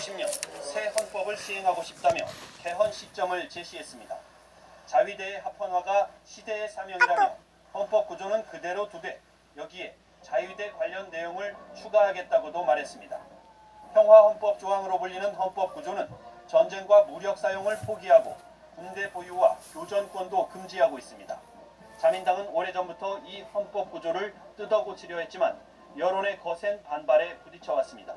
2020년 새 헌법을 시행하고 싶다며 개헌 시점을 제시했습니다. 자위대의 합헌화가 시대의 사명이라며 헌법 구조는 그대로 두되 여기에 자위대 관련 내용을 추가하겠다고도 말했습니다. 평화헌법 조항으로 불리는 헌법 구조는 전쟁과 무력 사용을 포기하고 군대 보유와 교전권도 금지하고 있습니다. 자민당은 오래전부터 이 헌법 구조를 뜯어고치려 했지만 여론의 거센 반발에 부딪혀왔습니다.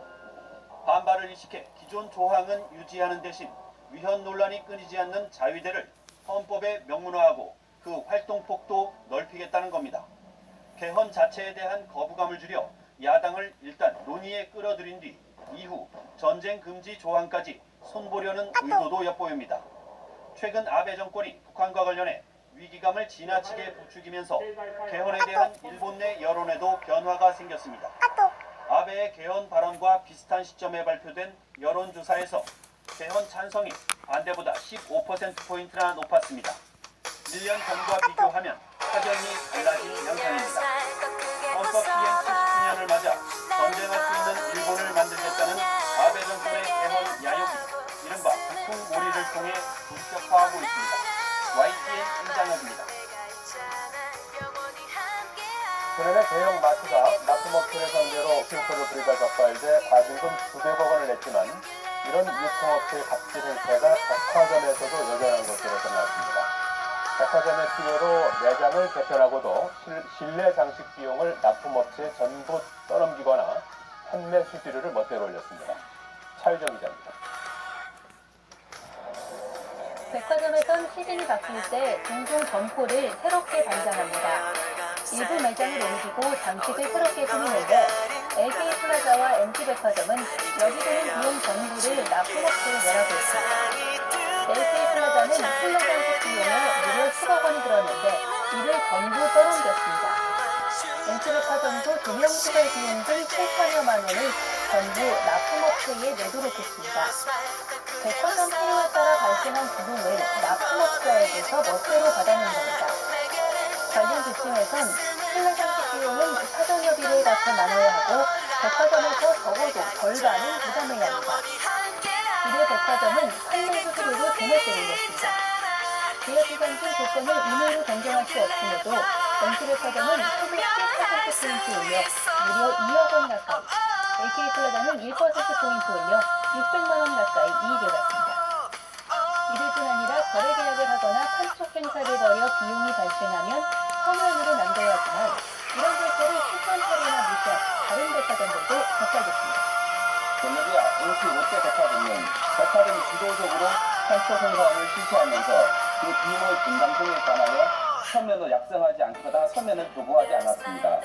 반발을 일으켜 기존 조항은 유지하는 대신 위헌 논란이 끊이지 않는 자위대를 헌법에 명문화하고 그 활동폭도 넓히겠다는 겁니다. 개헌 자체에 대한 거부감을 줄여 야당을 일단 논의에 끌어들인 뒤 이후 전쟁 금지 조항까지 손보려는 의도도 엿보입니다. 최근 아베 정권이 북한과 관련해 위기감을 지나치게 부추기면서 개헌에 대한 일본 내 여론에도 변화가 생겼습니다. 아베의 개헌 발언과 비슷한 시점에 발표된 여론조사에서 개헌 찬성이 반대보다 15%포인트나 높았습니다. 1년 전과 비교하면 확연히 달라진 양상입니다. 헌법 시행 70주년을 맞아 전쟁할 수 있는 일본을 만들겠다는 아베 정권의 개헌 야욕이 이른바 북풍몰이를 통해 본격화하고 있습니다. YTN 임장혁입니다. 지난해 대형 마트가 납품업체를 상대로 횡포를 부리다 적발돼 과징금 900억 원을 냈지만 이런 유통업체의 갑질 행태가 백화점에서도 여전한 것으로 드러났습니다. 백화점의 필요로 매장을 개편하고도 실내 장식 비용을 납품업체에 전부 떠넘기거나 판매 수수료를 멋대로 올렸습니다. 차유정 기자입니다. 백화점에선 시즌이 바뀔 때 종종 점포를 새롭게 단장합니다. 일부 매장을 옮기고 장식을 새롭게 꾸미는데 LK플라자와 MT백화점은 여기 드는 비용 전부를 납품업체에 내라고 했습니다. LK플라자는 실내 장식 비용에 무려 10억 원이 들었는데 이를 전부 떠넘겼습니다. MT백화점도 조명시설 비용 등 7천여만 원을 전부 납품업체에 내도록 했습니다. 백화점 필요에 따라 발생한 비용을 납품업자에게서 멋대로 받아낸 겁니다. 관련 지침에선 실내 장식 비용은 사전협의를 거쳐 나눠야 하고 백화점에서 적어도 절반은 부담해야 합니다. 이래 백화점은 판매 수수료로 제멋대로 올렸습니다. 계약기간 중 조건을 임의로 변경할 수 없음에도 MT백화점은 소득 10%포인트 올려 무려 2억 원 가까이, LK플라자는 1%포인트 올려 600만 원 가까이 이익을 봤습니다. 이들 뿐 아니라 거래 계약을 하거나 판촉 행사를 벌여 비용이 발생하면 서면으로 남겨야 하지만 이런 절차를 출판 처리나 무시한 다른 백화점들도 겪어졌습니다. 오늘이야 인기 롯데백화점은 백화점이 주도적으로 판촉 행사를 실시하면서 그 비용의 분담 등에 관하여 서면을 약정하지 않거나 서면을 교부하지 않았습니다.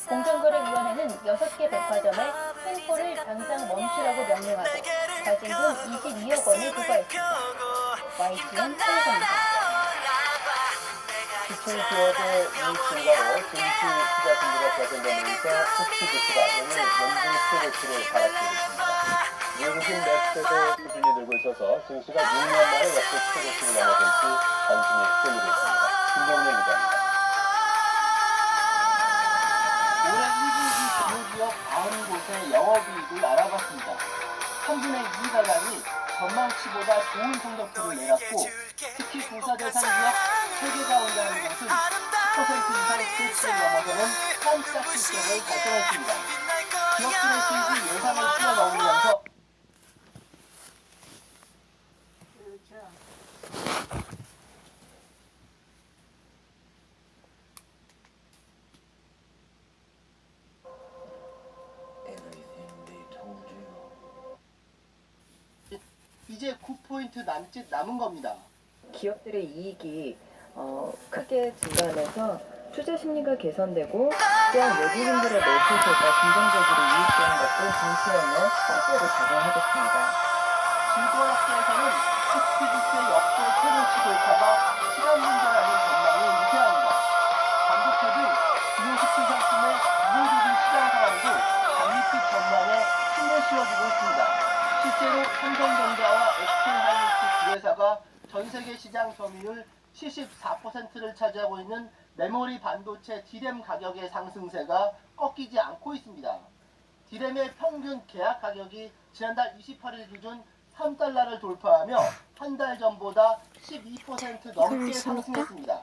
공정거래위원회는 6개 백화점에 횡포를 당장 멈추라고 명령하고 과징금 22억 원을 부과했습니다. YTN 차유정입니다. 기출 기업의 이익 증가로 증시 투자 심리가 개선되면서 HSBC가 오늘 연중 최고치를 달았고 있습니다. 외국인 매수세도 꾸준히 늘고 있어서 증시가 6년 만에 역대 최고치를 넘어설지 관심이 쏠리고 있습니다. 김동률 기자입니다. 올해 1분기 주요 기업 90곳의 영업이익을 알아봤습니다. 3분의 2가량이 전망치보다 좋은 성적표를 내놨고 특히 조사 대상 기업 3개 가운데 한 곳은 10% 이상 수치를 넘어서는 깜짝 실적을 달성했습니다. 기업들의 수익이 예상을 뛰어넘으면서 이제 9포인트 남짓 남은 겁니다. 기업들의 이익이 크게 증가하면서 투자 심리가 개선되고 또한 외국인들의 매수세가 긍정적으로 이익되는 것도 증시에는 실제로 작용하겠습니다. 진보학계에서는 HSBC 역대 최고치 돌파가 시간 문제라는 전망이 유세합니다. 반도체 등 주요 수출 상품의 우호적인 시장 상황도 장밋빛 전망에 힘을 실어주고 있습니다. 실제로 삼성전자와 SK하이닉스 두 회사가 전 세계 시장 점유율 74%를 차지하고 있는 메모리 반도체 D램 가격의 상승세가 꺾이지 않고 있습니다. D램의 평균 계약 가격이 지난달 28일 기준 3달러를 돌파하며 한 달 전보다 12% 넘게 상승했습니다.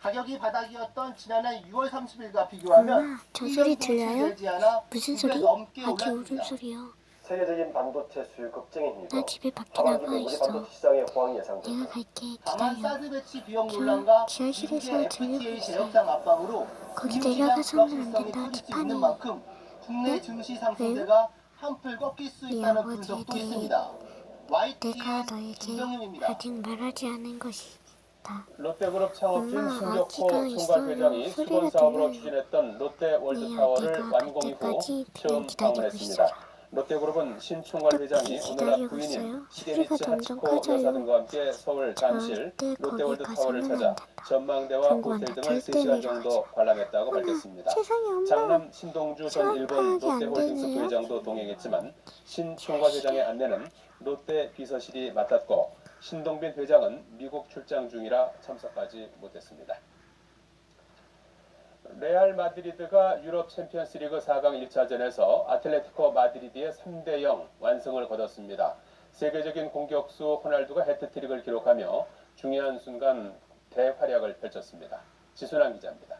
가격이 바닥이었던 지난해 6월 30일과 비교하면 엄마, 저 소리 들려요? 되지 않아 무슨 2배 소리? 넘게 아기 올랐습니다. 울음소리요. 세계적인 반도체 수요 급증입니다. 나 집에 밖에 다만 나가 우리 있어. 반도체 시장의 호황이 내가 예상됩니다. 갈게. 다만 기다려. 사드 배치 비용 저 논란과 지하실에서 미국의 들리고 FTA 있어요. 제력상 압박으로 거기 금융시장 내려가서는 안 불확실성이 된다. 커질 수 지판이. 있는 만큼 국내 네? 증시 상승세가 한풀 꺾일 수 네, 있다는 아버지, 분석도 네. 있습니다. 내가 YTN 너에게 김병윤입니다. 아직 말하지 않은 것이 있다. 롯데그룹 창업주인 엄마, 신격호 아기가 총괄 회장이 있어요. 수건 소리가 사업으로 들려요. 추진했던 롯데 월드타워를 아기가 완공 후 그때까지 처음 기다리고 방문했습니다. 있어라. 롯데그룹은 신 총괄 회장이 어떻게 오늘날 기다리고 부인인 있어요? 시게미츠 소리가 점점 하치코 커져요. 여사 등과 함께 서울 잠실 절대 거기 롯데월드타워를 가서는 찾아 안 된다. 전망대와 경고한다. 호텔 등을 절대 3시간 정도 내려가지 관람했다고 밝혔습니다. 세상에 엄마. 장남 신동주 전 일본 수업하기 안 롯데홀딩스 되네요. 부회장도 동행했지만 신 총괄 회장의 안내는 롯데 비서실이 맡았고 신동빈 회장은 미국 출장 중이라 참석하지 못했습니다. 레알 마드리드가 유럽 챔피언스리그 4강 1차전에서 아틀레티코 마드리드의 3대0 완승을 거뒀습니다. 세계적인 공격수 호날두가 해트트릭을 기록하며 중요한 순간 대활약을 펼쳤습니다. 지순환 기자입니다.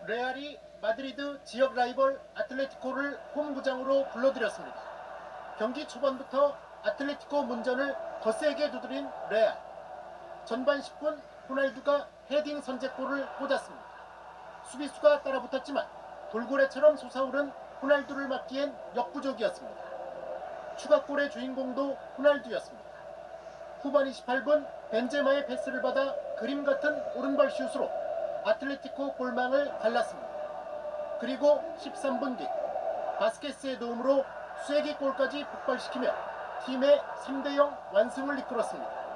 레알이 마드리드 지역 라이벌 아틀레티코를 홈구장으로 불러들였습니다. 경기 초반부터 아틀레티코 문전을 거세게 두드린 레알. 전반 10분 호날두가 헤딩 선제골을 꽂았습니다. 수비수가 따라붙었지만 돌고래처럼 솟아오른 호날두를 막기엔 역부족이었습니다. 추가골의 주인공도 호날두였습니다. 후반 28분 벤제마의 패스를 받아 그림 같은 오른발 슛으로 아틀레티코 골망을 갈랐습니다. 그리고 13분 뒤 바스케스의 도움으로 쐐기골까지 폭발시키며 팀의 3대0 완승을 이끌었습니다.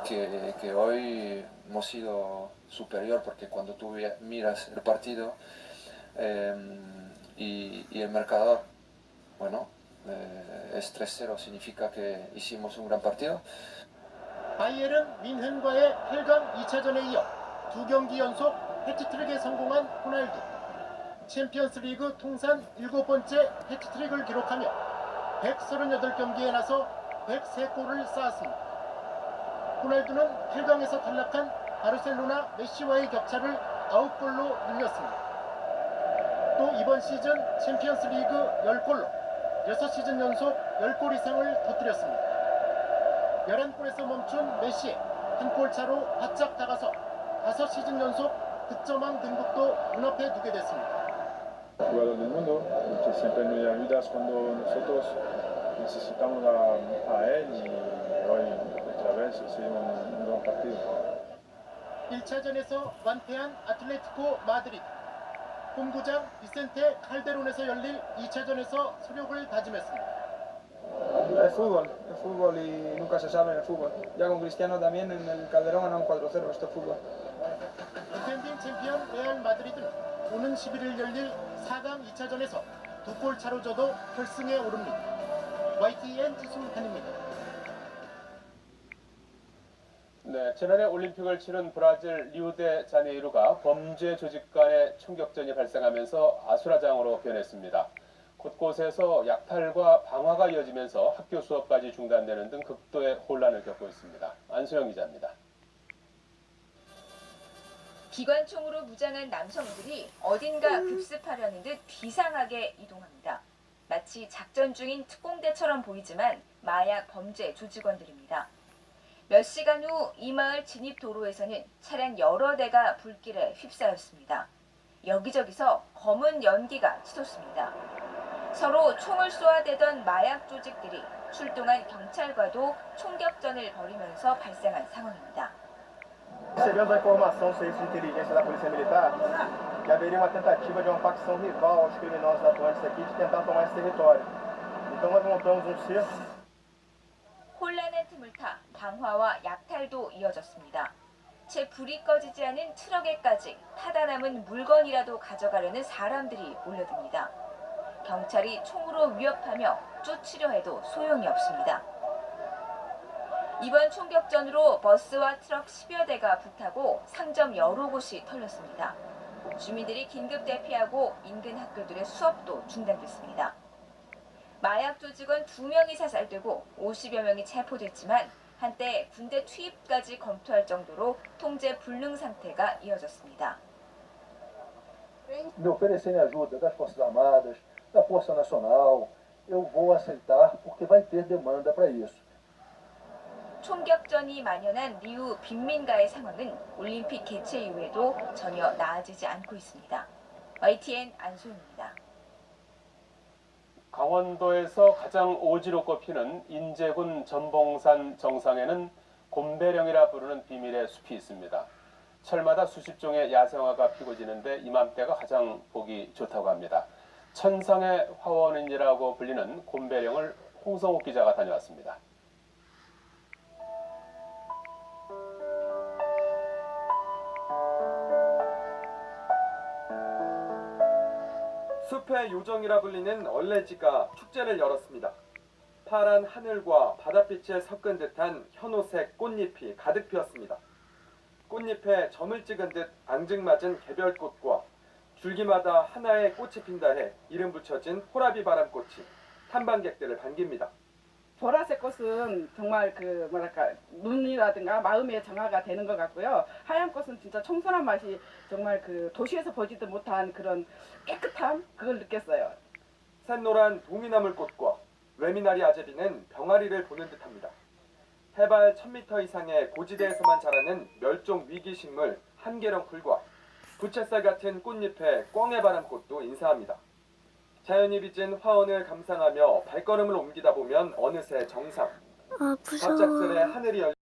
Que hoy hemos sido superior porque cuando tú miras el partido y el marcador, bueno, es 3-0, significa que hicimos un gran partido. 바이에른 뮌헨과의 8강 2차전에 이어 2경기 연속 해트트릭에 성공한 호날두. 챔피언스리그 통산 7번째 해트트릭을 기록하며 138경기에 나서 103골을 쌓았습니다. 호날두는 8강에서 탈락한 바르셀로나 메시와의 격차를 9골로 늘렸습니다. 또 이번 시즌 챔피언스리그 10골로 6시즌 연속 10골 이상을 터뜨렸습니다. 11골에서 멈춘 메시의 한 골 차로 바짝 다가서 5시즌 연속 득점왕 등극도 눈앞에 두게 됐습니다. Jugador del mundo, que siempre nos ayudas cuando nosotros necesitamos a él y hoy otra vez ha sido un gran partido. 1차전에서 완패한 아틀레티코 마드리드. 홈구장 비센테 칼데론에서 열릴 2차전에서 소력을 다짐했습니다. Es fútbol y nunca se sabe en el fútbol. Ya con Cristiano también en el Calderón ganaron 4-0, esto es fútbol. 디펜딩 챔피언 레알 마드리드는 오는 11일 열릴 4강 2차전에서 2골 차로 져도 결승에 오릅니다. YTN 지순환입니다. 네, 지난해 올림픽을 치른 브라질 리우데자네이루가 범죄 조직 간의 총격전이 발생하면서 아수라장으로 변했습니다. 곳곳에서 약탈과 방화가 이어지면서 학교 수업까지 중단되는 등 극도의 혼란을 겪고 있습니다. 안소영 기자입니다. 기관총으로 무장한 남성들이 어딘가 급습하려는 듯 비상하게 이동합니다. 마치 작전 중인 특공대처럼 보이지만 마약 범죄 조직원들입니다. 몇 시간 후 이 마을 진입 도로에서는 차량 여러 대가 불길에 휩싸였습니다. 여기저기서 검은 연기가 치솟습니다. 서로 총을 쏘아대던 마약 조직들이 출동한 경찰과도 총격전을 벌이면서 발생한 상황입니다. Recebemos a informação do Serviço de Inteligência da Polícia Militar que haveria uma tentativa de uma facção rival aos criminosos atuantes aqui de tentar tomar esse território. Então nós montamos um cerco. 혼란의 틈을 타 방화와 약탈도 이어졌습니다. 채 불이 꺼지지 않은 트럭에까지 타다 남은 물건이라도 가져가려는 사람들이 몰려듭니다. 경찰이 총으로 위협하며 쫓으려 해도 소용이 없습니다. 이번 총격전으로 버스와 트럭 10여 대가 불타고 상점 여러 곳이 털렸습니다. 주민들이 긴급 대피하고 인근 학교들의 수업도 중단됐습니다. 마약 조직원 2명이 사살되고 50여 명이 체포됐지만 한때 군대 투입까지 검토할 정도로 통제 불능 상태가 이어졌습니다. Me oferecerem ajuda das Forças Armadas, da Força Nacional, eu vou aceitar porque vai ter demanda para isso. 총격전이 만연한 리우 빈민가의 상황은 올림픽 개최 이후에도 전혀 나아지지 않고 있습니다. YTN 안소영입니다. 강원도에서 가장 오지로 꼽히는 인제군 전봉산 정상에는 곰배령이라 부르는 비밀의 숲이 있습니다. 철마다 수십 종의 야생화가 피고 지는데 이맘때가 가장 보기 좋다고 합니다. 천상의 화원인이라고 불리는 곰배령을 홍성욱 기자가 다녀왔습니다. 숲의 요정이라 불리는 얼레지가 축제를 열었습니다. 파란 하늘과 바닷빛에 섞은 듯한 현오색 꽃잎이 가득 피었습니다. 꽃잎에 점을 찍은 듯 앙증맞은 개별꽃과 줄기마다 하나의 꽃이 핀다 해 이름 붙여진 호라비 바람꽃이 탐방객들을 반깁니다. 보라색 꽃은 정말 눈이라든가 마음의 정화가 되는 것 같고요. 하얀 꽃은 진짜 청순한 맛이 정말 도시에서 보지도 못한 그런 깨끗함, 그걸 느꼈어요. 샛노란 동이나물꽃과 레미나리 아제비는 병아리를 보는 듯합니다. 해발 1000m 이상의 고지대에서만 자라는 멸종 위기식물 한계령풀과 부채살 같은 꽃잎의 꽝해바람꽃도 인사합니다. 자연이 빚은 화원을 감상하며 발걸음을 옮기다 보면 어느새 정상. 아, 무서워. 갑작스레 하늘이 열려